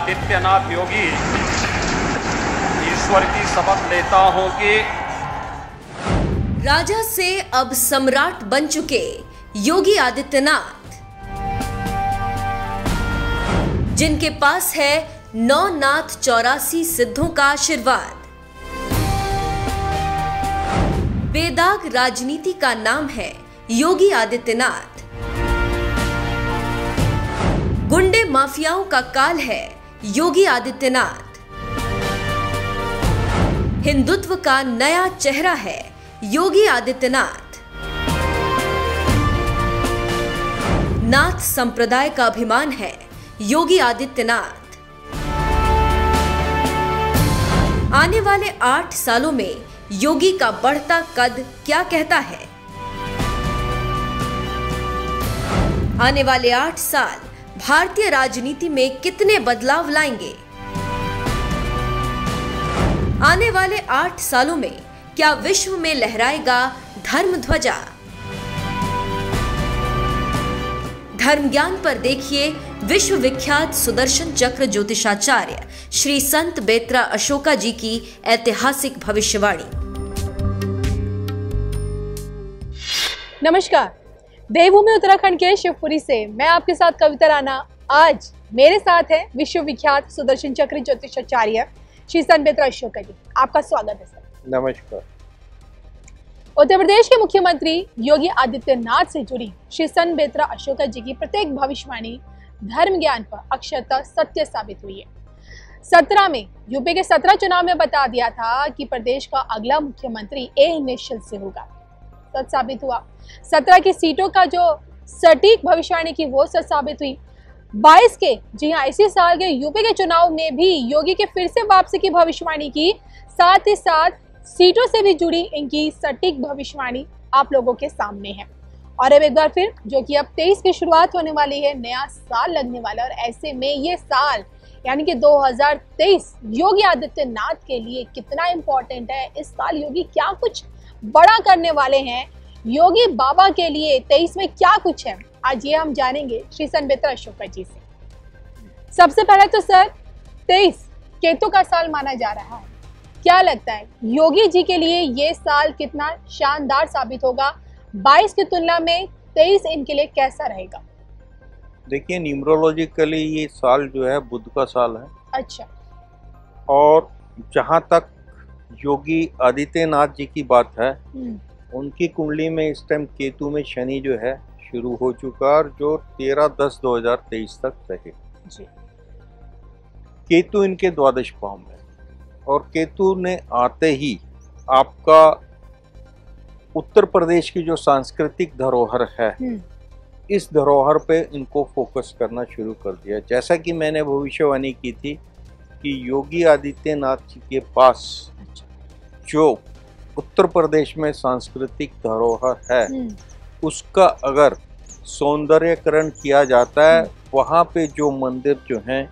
आदित्यनाथ योगी ईश्वर की शपथ लेता हूं कि राजा से अब सम्राट बन चुके योगी आदित्यनाथ, जिनके पास है 9 नाथ 84 सिद्धों का आशीर्वाद। बेदाग राजनीति का नाम है योगी आदित्यनाथ। गुंडे माफियाओं का काल है योगी आदित्यनाथ। हिंदुत्व का नया चेहरा है योगी आदित्यनाथ। नाथ संप्रदाय का अभिमान है योगी आदित्यनाथ। आने वाले 8 सालों में योगी का बढ़ता कद क्या कहता है? आने वाले 8 साल भारतीय राजनीति में कितने बदलाव लाएंगे? आने वाले 8 सालों में क्या विश्व में लहराएगा धर्म ध्वजा? धर्म ज्ञान पर देखिए विश्व विख्यात सुदर्शन चक्र ज्योतिषाचार्य श्री संत बेत्रा अशोका जी की ऐतिहासिक भविष्यवाणी। नमस्कार, देवभूमि उत्तराखंड के शिवपुरी से मैं आपके साथ कविता राणा। आज मेरे साथ है विश्व विख्यात सुदर्शन चक्र ज्योतिषाचार्य श्री संत बेत्रा अशोका जी। आपका स्वागत है सर। नमस्कार। उत्तर प्रदेश के मुख्यमंत्री योगी आदित्यनाथ से जुड़ी श्री संत बेत्रा अशोका जी की प्रत्येक भविष्यवाणी धर्म ज्ञान पर अक्षरतः सत्य साबित हुई है। 17 में यूपी के 17 चुनाव में बता दिया था कि प्रदेश का अगला मुख्यमंत्री ए निश्चित से होगा। सच साबित हुआ। 17 की सीटों का जो सटीक भविष्यवाणी की वो सच साबित हुई। 22 के, जी हाँ, इसी साल के यूपी के चुनाव में भी योगी के फिर से वापसी की भविष्यवाणी की, साथ ही साथ सीटों से भी जुड़ी इनकी सटीक भविष्यवाणी आप लोगों के सामने है। और अब एक बार फिर, जो कि अब 23 की शुरुआत होने वाली है, नया साल लगने वाला है, और ऐसे में ये साल यानी कि 2023 योगी आदित्यनाथ के लिए कितना इम्पोर्टेंट है। इस साल योगी क्या कुछ बड़ा करने वाले हैं, योगी बाबा के लिए 23 में क्या कुछ है, आज ये हम जानेंगे श्री संत बेत्रा अशोका जी से। सबसे पहले तो सर, 23 केतु का साल माना जा रहा है। क्या लगता है योगी जी के लिए ये साल कितना शानदार साबित होगा? 22 की तुलना में 23 इनके लिए कैसा रहेगा? देखिए, न्यूमरोलॉजिकली ये साल जो है बुध का साल है। अच्छा। और जहाँ तक योगी आदित्यनाथ जी की बात है, उनकी कुंडली में इस टाइम केतु में शनि जो है शुरू हो चुका, और जो 13/10/2023 तक रहे जी। केतु इनके द्वादश भाव में, और केतु ने आते ही आपका उत्तर प्रदेश की जो सांस्कृतिक धरोहर है, इस धरोहर पे इनको फोकस करना शुरू कर दिया। जैसा कि मैंने भविष्यवाणी की थी कि योगी आदित्यनाथ जी के पास जो उत्तर प्रदेश में सांस्कृतिक धरोहर है, उसका अगर सौंदर्यकरण किया जाता है, वहाँ पे जो मंदिर जो हैं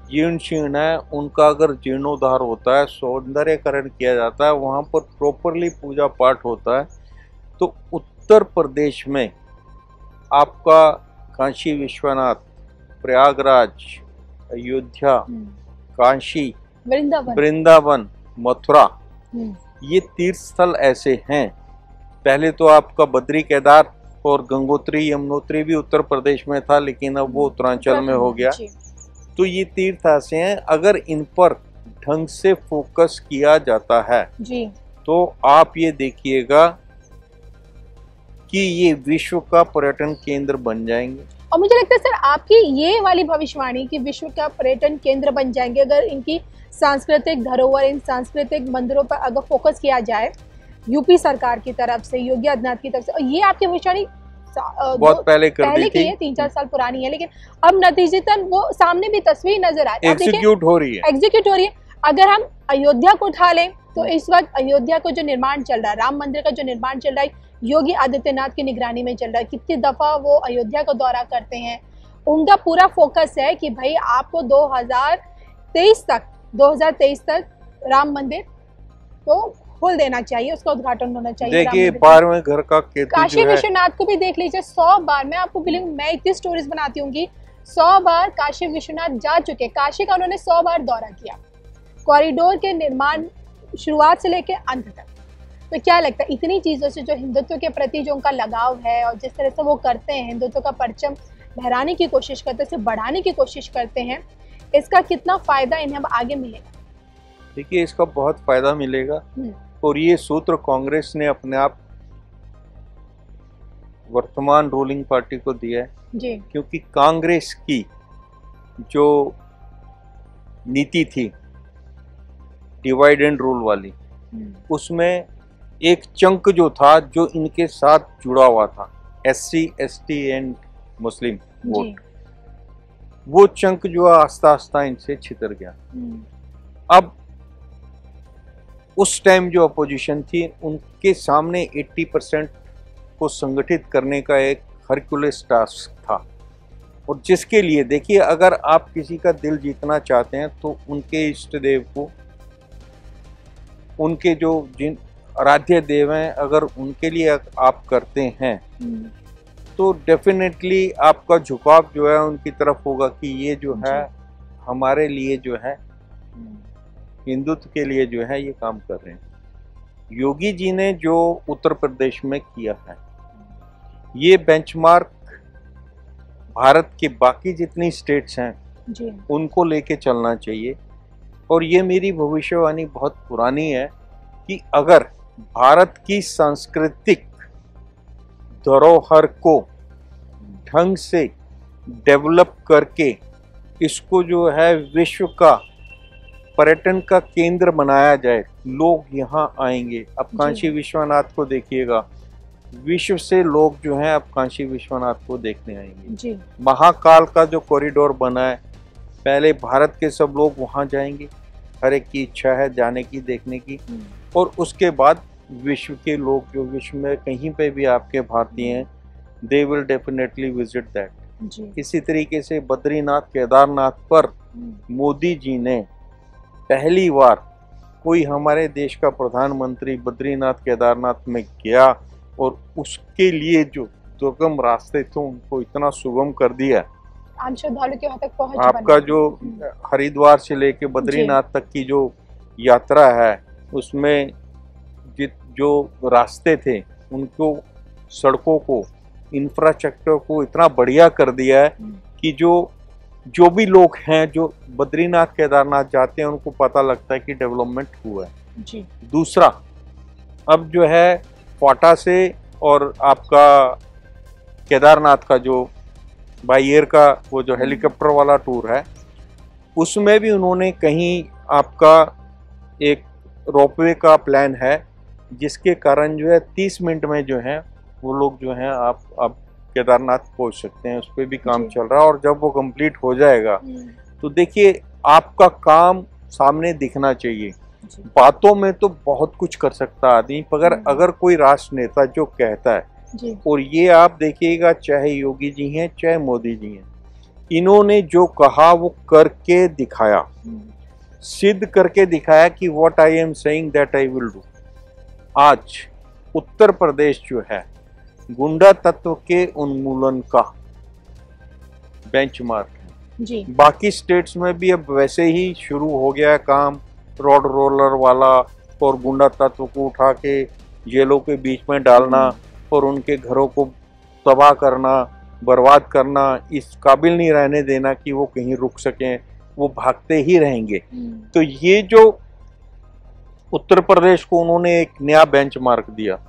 जीर्ण शीर्ण है, उनका अगर जीर्णोद्धार होता है, सौंदर्यकरण किया जाता है, वहाँ पर प्रॉपरली पूजा पाठ होता है, तो उत्तर प्रदेश में आपका काशी विश्वनाथ, प्रयागराज, अयोध्या, काशी, वृंदावन, मथुरा, ये तीर्थ स्थल ऐसे हैं। पहले तो आपका बद्री केदार और गंगोत्री यमुनोत्री भी उत्तर प्रदेश में था, लेकिन अब वो उत्तरांचल में हो गया। तो ये तीर्थ ऐसे हैं, अगर इन पर ढंग से फोकस किया जाता है जी, तो आप ये देखिएगा कि ये विश्व का पर्यटन केंद्र बन जाएंगे। और मुझे लगता है सर, आपकी ये वाली भविष्यवाणी कि विश्व का पर्यटन केंद्र बन जाएंगे, अगर इनकी सांस्कृतिक धरोहर, इन सांस्कृतिक मंदिरों पर अगर फोकस किया जाए यूपी सरकार की तरफ से, योगी आदित्यनाथ की तरफ से, और ये आपकी भविष्यवाणी बहुत पहले दी की है, 3-4 साल पुरानी है, लेकिन अब नतीजतन वो सामने भी तस्वीर नजर आए, एग्जीक्यूट हो रही है। अगर हम अयोध्या को उठा लें तो इस वक्त अयोध्या को जो निर्माण चल रहा है, राम मंदिर का जो निर्माण चल रहा है, योगी आदित्यनाथ की निगरानी में चल रहा है। कितनी दफा वो अयोध्या का दौरा करते हैं, उनका पूरा फोकस है कि भाई आपको 2023 तक राम मंदिर को खोल देना चाहिए, उसका उद्घाटन होना चाहिए। देखिए, 12वें घर का केतु काशी विश्वनाथ को भी देख लीजिए, 100 बार मैं आपको बिलीव, मैं इतनी स्टोरीज बनाती हूँ कि 100 बार काशी विश्वनाथ जा चुके, काशी का उन्होंने 100 बार दौरा किया, कॉरिडोर के निर्माण शुरुआत से लेकर अंत तक। तो क्या लगता है इतनी चीज़ों से जो हिंदुत्व के प्रति जो उनका लगाव है और जिस तरह से वो करते हैं, हिंदुत्व का परचम लहराने की कोशिश करते हैं, उसे बढ़ाने की कोशिश करते हैं, इसका कितना फायदा इन्हें अब आगे मिलेगा? देखिए, इसका बहुत फायदा मिलेगा और ये सूत्र कांग्रेस ने अपने आप वर्तमान रूलिंग पार्टी को दिया है जी। क्योंकि कांग्रेस की जो नीति थी डिवाइड एंड रूल वाली, उसमें एक चंक जो था जो इनके साथ जुड़ा हुआ था, SC ST and Muslim vote, वो चंक जो आस्ता आस्ता इनसे छितर गया। अब उस टाइम जो अपोजिशन थी उनके सामने 80% को संगठित करने का एक हरक्यूलेस टास्क था, और जिसके लिए देखिए, अगर आप किसी का दिल जीतना चाहते हैं तो उनके इष्ट देव को, उनके जो जिन आराध्य देव हैं, अगर उनके लिए आप करते हैं तो डेफिनेटली आपका झुकाव जो है उनकी तरफ होगा कि ये जो है हमारे लिए जो है हिंदुत्व के लिए जो है ये काम कर रहे हैं। योगी जी ने जो उत्तर प्रदेश में किया है, ये बेंचमार्क भारत के बाकी जितनी स्टेट्स हैं जी। उनको लेके चलना चाहिए। और ये मेरी भविष्यवाणी बहुत पुरानी है कि अगर भारत की सांस्कृतिक धरोहर को ढंग से डेवलप करके इसको जो है विश्व का पर्यटन का केंद्र बनाया जाए, लोग यहाँ आएंगे। अब काशी विश्वनाथ को देखिएगा, विश्व से लोग जो हैं अब काशी विश्वनाथ को देखने आएंगे जी। महाकाल का जो कॉरिडोर बना है, पहले भारत के सब लोग वहाँ जाएंगे, हर एक की इच्छा है जाने की, देखने की, और उसके बाद विश्व के लोग जो विश्व में कहीं पे भी आपके भारतीय हैं, they will definitely visit that. इसी तरीके से बद्रीनाथ केदारनाथ पर मोदी जी ने पहली बार कोई हमारे देश का प्रधानमंत्री बद्रीनाथ केदारनाथ में गया और उसके लिए जो दुर्गम रास्ते थे उनको इतना सुगम कर दिया। आम श्रद्धालु के वहां तक पहुंच आपका जो हरिद्वार से लेके बद्रीनाथ तक की जो यात्रा है, उसमें जो रास्ते थे उनको, सड़कों को, इंफ्रास्ट्रक्चर को इतना बढ़िया कर दिया है कि जो भी लोग हैं जो बद्रीनाथ केदारनाथ जाते हैं उनको पता लगता है कि डेवलपमेंट हुआ है जी। दूसरा, अब जो है क्वाटा से और आपका केदारनाथ का जो बाई एयर का वो जो हेलीकॉप्टर वाला टूर है, उसमें भी उन्होंने कहीं आपका एक रोपवे का प्लान है, जिसके कारण जो है 30 मिनट में जो है वो लोग जो हैं आप अब केदारनाथ पहुंच सकते हैं। उस पर भी काम चल रहा है और जब वो कंप्लीट हो जाएगा तो देखिए आपका काम सामने दिखना चाहिए। बातों में तो बहुत कुछ कर सकता आदमी, मगर अगर कोई राष्ट्र नेता जो कहता है, और ये आप देखिएगा चाहे योगी जी हैं चाहे मोदी जी हैं, इन्होंने जो कहा वो करके दिखाया, सिद्ध करके दिखाया कि what I am saying that I will do. आज उत्तर प्रदेश जो है गुंडा तत्व के उन्मूलन का बेंचमार्क है जी। बाकी स्टेट्स में भी अब वैसे ही शुरू हो गया है काम, रोड रोलर वाला, और गुंडा तत्व को उठा के जेलों के बीच में डालना और उनके घरों को तबाह करना, बर्बाद करना, इस काबिल नहीं रहने देना कि वो कहीं रुक सकें, वो भागते ही रहेंगे। तो ये जो उत्तर प्रदेश को उन्होंने एक नया बेंचमार्क दिया।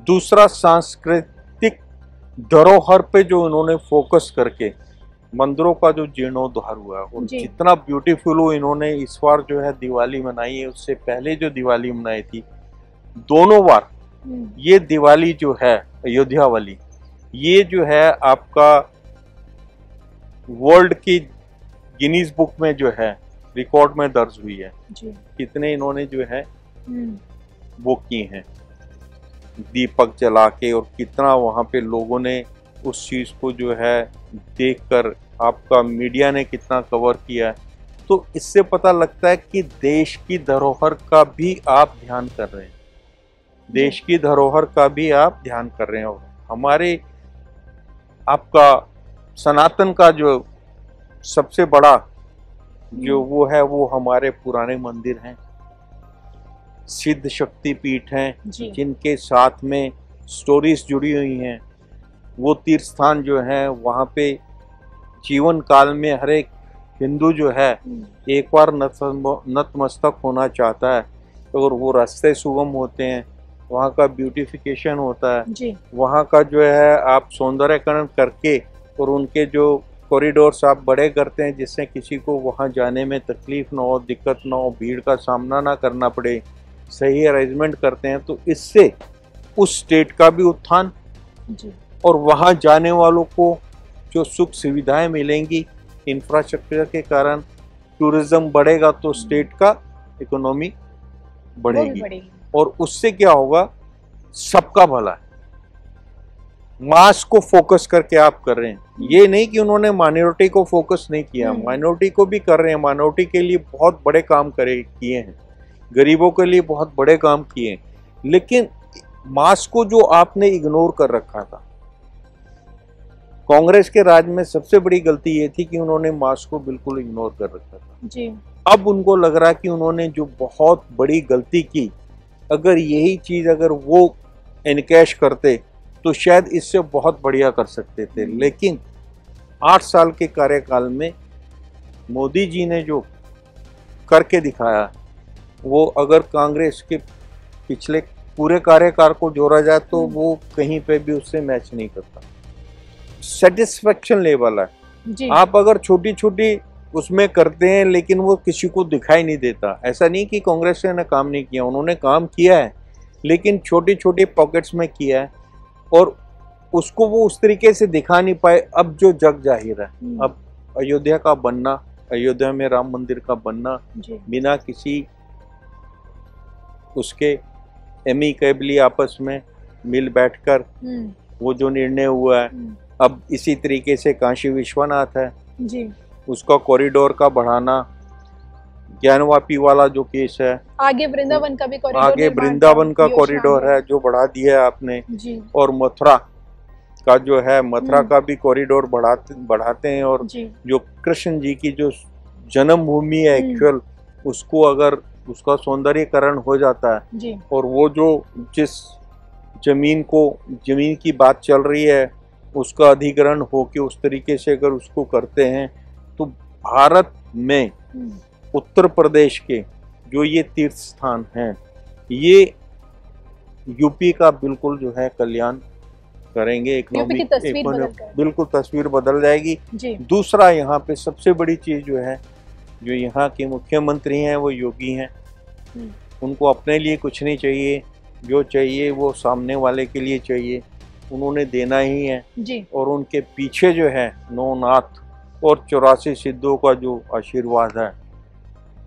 दूसरा, सांस्कृतिक धरोहर पे जो इन्होंने फोकस करके मंदिरों का जो जीर्णोद्धार हुआ और जितना ब्यूटीफुल हो इन्होंने इस बार जो है दिवाली मनाई है, उससे पहले जो दिवाली मनाई थी, दोनों बार ये दिवाली जो है अयोध्या वाली, ये जो है आपका वर्ल्ड की गिनीज बुक में जो है रिकॉर्ड में दर्ज हुई है। कितने इन्होंने जो है वो किए हैं दीपक जला के, और कितना वहाँ पे लोगों ने उस चीज़ को जो है देखकर, आपका मीडिया ने कितना कवर किया है। तो इससे पता लगता है कि देश की धरोहर का भी आप ध्यान कर रहे हैं, देश की धरोहर का भी आप ध्यान कर रहे हैं। और हमारे आपका सनातन का जो सबसे बड़ा जो वो है वो हमारे पुराने मंदिर हैं, सिद्ध शक्ति पीठ हैं, जी। जिनके साथ में स्टोरीज जुड़ी हुई हैं। वो तीर्थ स्थान जो है वहाँ पे जीवन काल में हर एक हिंदू जो है एक बार नतमस्तक होना चाहता है, और वो रास्ते सुगम होते हैं, वहाँ का ब्यूटिफिकेशन होता है जी। वहाँ का जो है आप सौंदर्यकरण करके और उनके जो कॉरिडोर्स आप बड़े करते हैं जिससे किसी को वहाँ जाने में तकलीफ ना हो, दिक्कत ना हो, भीड़ का सामना ना करना पड़े, सही अरेंजमेंट करते हैं, तो इससे उस स्टेट का भी उत्थान जी। और वहाँ जाने वालों को जो सुख सुविधाएं मिलेंगी इंफ्रास्ट्रक्चर के कारण, टूरिज्म बढ़ेगा तो स्टेट का इकोनॉमी वो भी बढ़ेगी बढ़ेगी। और उससे क्या होगा, सबका भला है। मास को फोकस करके आप कर रहे हैं, ये नहीं कि उन्होंने माइनॉरिटी को फोकस नहीं किया, माइनॉरिटी को भी कर रहे हैं, माइनॉरिटी के लिए बहुत बड़े काम किए हैं, गरीबों के लिए बहुत बड़े काम किए हैं, लेकिन मास को जो आपने इग्नोर कर रखा था, कांग्रेस के राज में सबसे बड़ी गलती ये थी कि उन्होंने मास को बिल्कुल इग्नोर कर रखा था। जी। अब उनको लग रहा है कि उन्होंने जो बहुत बड़ी गलती की, अगर यही चीज अगर वो इनकैश करते तो शायद इससे बहुत बढ़िया कर सकते थे, लेकिन 8 साल के कार्यकाल में मोदी जी ने जो करके दिखाया, वो अगर कांग्रेस के पिछले पूरे कार्यकाल को जोड़ा जाए तो वो कहीं पे भी उससे मैच नहीं करता। सेटिस्फेक्शन लेवल है जी। आप अगर छोटी छोटी उसमें करते हैं लेकिन वो किसी को दिखाई नहीं देता। ऐसा नहीं कि कांग्रेस ने काम नहीं किया, उन्होंने काम किया है, लेकिन छोटी छोटी पॉकेट्स में किया है और उसको वो उस तरीके से दिखा नहीं पाए। अब जो जग जाहिर है, अब अयोध्या का बनना, अयोध्या में राम मंदिर का बनना बिना किसी उसके एमिकेबली आपस में मिल बैठकर वो जो निर्णय हुआ है, अब इसी तरीके से काशी विश्वनाथ है जी, उसका कॉरिडोर का बढ़ाना, ज्ञानवापी वाला जो केस है, आगे वृंदावन का भी कॉरिडोर, आगे वृंदावन का कॉरिडोर है जो बढ़ा दिया है आपने जी। और मथुरा का जो है, मथुरा का भी कॉरिडोर बढ़ाते हैं और जो कृष्ण जी की जो जन्मभूमि है एक्चुअल, उसको अगर उसका सौंदर्यीकरण हो जाता है जी। और वो जो जिस जमीन की बात चल रही है उसका अधिग्रहण हो के उस तरीके से अगर उसको करते हैं तो भारत में उत्तर प्रदेश के जो ये तीर्थ स्थान हैं ये यूपी का बिल्कुल जो है कल्याण करेंगे, इकोनॉमी बिल्कुल तस्वीर बदल जाएगी जी। दूसरा यहाँ पे सबसे बड़ी चीज जो है, जो यहाँ के मुख्यमंत्री हैं वो योगी हैं, उनको अपने लिए कुछ नहीं चाहिए, जो चाहिए वो सामने वाले के लिए चाहिए, उन्होंने देना ही है जी। और उनके पीछे जो है 9 नाथ और 84 सिद्धों का जो आशीर्वाद है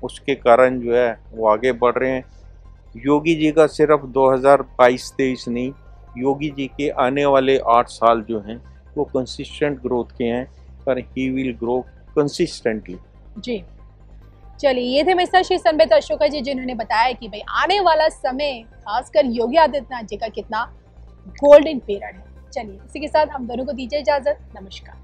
उसके कारण जो है वो आगे बढ़ रहे हैं। योगी जी का सिर्फ 2022-23 नहीं, योगी जी के आने वाले 8 साल जो हैं वो कंसिस्टेंट ग्रोथ के हैं, पर ही विल ग्रो कंसिस्टेंटली। जी चलिए, ये थे मिस्टर श्री संत बेत्रा अशोका जी जिन्होंने बताया कि भाई आने वाला समय खासकर योगी आदित्यनाथ जी का कितना गोल्डन पीरियड है। चलिए, इसी के साथ हम दोनों को दीजिए इजाजत। नमस्कार।